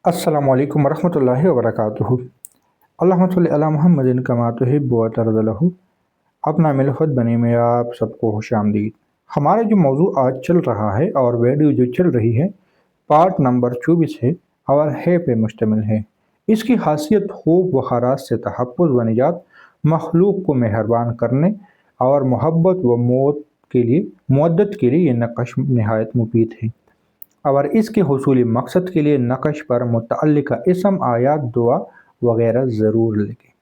अस्सलामु अलैकुम वरहमतुल्लाहि वबरकातुहू। अल्लाहुम्मा सल्लि अला मुहम्मदिन कमा तुहिब्बु व तर्ज़लहू। अपना मिल खुद बने में आप सबको खुशामदीद। हमारा जो मौजू आज चल रहा है और वीडियो जो चल रही है, पार्ट नंबर 24 है और है पे मुश्तमिल है। इसकी खासियत खूब व खराज से तहफ़्फ़ुज़ व निजात, मखलूक को मेहरबान करने और मोहब्बत व मौत के लिए मुअद्दत के लिए ये नक़श नहायत मुफीद है। और इसके हुसूली मकसद के लिए नक़श पर मुतअल्लिक़ा इसम, आयात, दुआ वगैरह ज़रूर लिखें।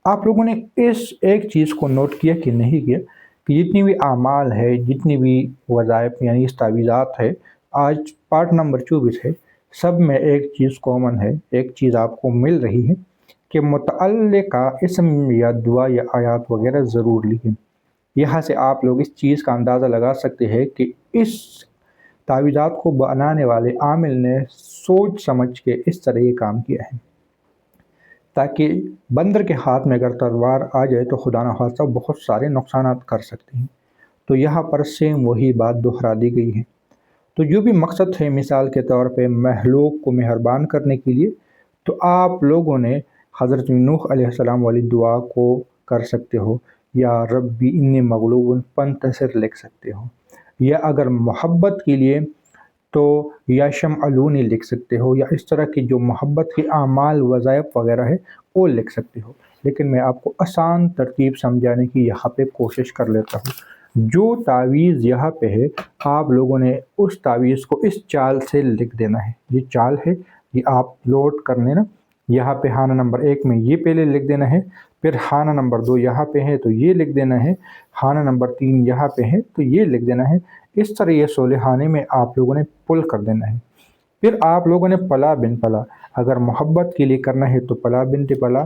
आप लोगों ने इस एक चीज़ को नोट किया कि नहीं किया कि जितनी भी आमाल है, जितनी भी वज़ाइफ यानी इस तावीज़ात है, आज पार्ट नंबर 24 है, सब में एक चीज़ कॉमन है, एक चीज़ आपको मिल रही है कि मुतअल्लिक़ा इसम या दुआ या आयात वगैरह ज़रूर लिखें। यहाँ से आप लोग इस चीज़ का अंदाज़ा लगा सकते हैं कि इस तावीज़ात को बनाने वाले आमिल ने सोच समझ के इस तरह ये काम किया है, ताकि बंदर के हाथ में अगर तलवार आ जाए तो खुदा न खास्ता बहुत सारे नुकसानात कर सकते हैं। तो यहाँ पर सेम वही बात दोहरा दी गई है। तो जो भी मकसद है, मिसाल के तौर पे महलूक को मेहरबान करने के लिए, तो आप लोगों ने हज़रत नूह अलैहिस्सलाम वाली दुआ को कर सकते हो, या रब्बी इन्नी मगलूबुन फंतसिर लिख सकते हो, या अगर मोहब्बत के लिए तो या शमअलूनी लिख सकते हो, या इस तरह की जो मोहब्बत के आमाल वज़ाइफ वगैरह है वो लिख सकते हो। लेकिन मैं आपको आसान तरतीब समझाने की यहाँ पे कोशिश कर लेता हूँ। जो तावीज़ यहाँ पे है, आप लोगों ने उस तावीज़ को इस चाल से लिख देना है। ये चाल है, ये आप लोड कर लेना। यहाँ पे खाना नंबर 1 में ये पहले लिख देना है, फिर खाना नंबर 2 यहाँ पे है तो ये लिख देना है, खाना नंबर 3 यहाँ पे है तो ये लिख देना है। इस तरह ये 16 खाने में आप लोगों ने पुल कर देना है। फिर आप लोगों ने पला बिन पला, अगर मोहब्बत के लिए करना है तो पला बिनते पला,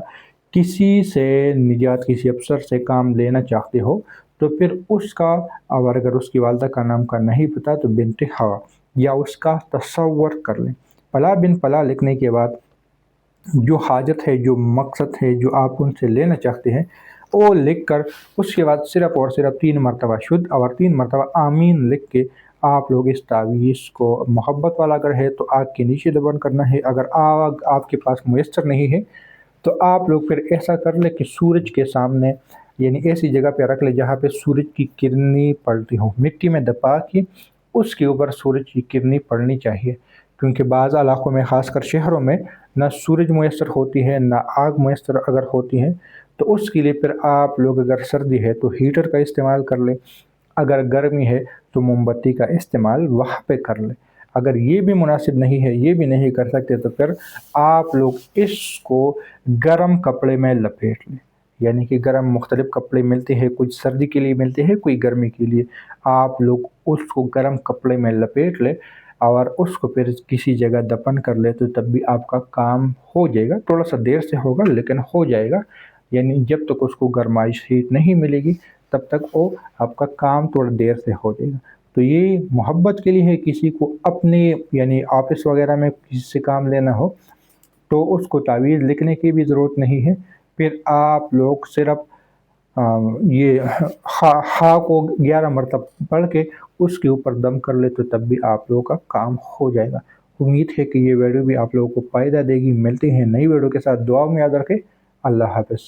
किसी से निजात, किसी अफसर से काम लेना चाहते हो तो फिर उसका, और अगर उसकी वालदा का नाम का नहीं पता तो बिनते हवा, या उसका तसव्वुर कर लें। पला बिन पला लिखने के बाद जो हाजत है, जो मकसद है, जो आप उनसे लेना चाहते हैं, वो लिख कर उसके बाद सिर्फ़ और सिर्फ 3 मरतबा शुद्ध और 3 मरतबा आमीन लिख के आप लोग इस तावीज़ को, मोहब्बत वाला अगर है तो आग के नीचे दफन करना है, अगर आग आपके पास मुयस्सर नहीं है तो आप लोग फिर ऐसा कर ले कि सूरज के सामने, यानी ऐसी जगह पे रख ले जहाँ पे सूरज की किरणें पड़ती हों, मिट्टी में दबा के उसके ऊपर सूरज की किरणें पड़नी चाहिए। क्योंकि बाज़ इलाक़ों में, ख़ासकर शहरों में, ना सूरज मुयस्सर होती है, ना आग मुयस्सर अगर होती है, तो उसके लिए फिर आप लोग, अगर सर्दी है तो हीटर का इस्तेमाल कर लें, अगर गर्मी है तो मोमबत्ती का इस्तेमाल वहाँ पे कर लें। अगर ये भी मुनासिब नहीं है, ये भी नहीं कर सकते, तो फिर आप लोग इसको गर्म कपड़े में लपेट लें। यानी कि गर्म मुख्तलिफ़ कपड़े मिलते हैं, कुछ सर्दी के लिए मिलते हैं, कोई गर्मी के लिए। आप लोग उसको गर्म कपड़े में लपेट लें और उसको फिर किसी जगह दफन कर ले, तो तब भी आपका काम हो जाएगा। थोड़ा सा देर से होगा लेकिन हो जाएगा। यानी जब तक उसको गर्माइश हीट नहीं मिलेगी तब तक वो आपका काम थोड़ा देर से हो जाएगा। तो ये मोहब्बत के लिए है। किसी को अपने, यानी ऑफिस वगैरह में किसी से काम लेना हो तो उसको तावीज़ लिखने की भी ज़रूरत नहीं है। फिर आप लोग सिर्फ़ ये हा को 11 मरतबा पढ़ के उसके ऊपर दम कर ले, तो तब भी आप लोगों का काम हो जाएगा। उम्मीद है कि ये वीडियो भी आप लोगों को फ़ायदा देगी। मिलते हैं नई वीडियो के साथ। दुआ में याद रखें। अल्लाह हाफ़िज़।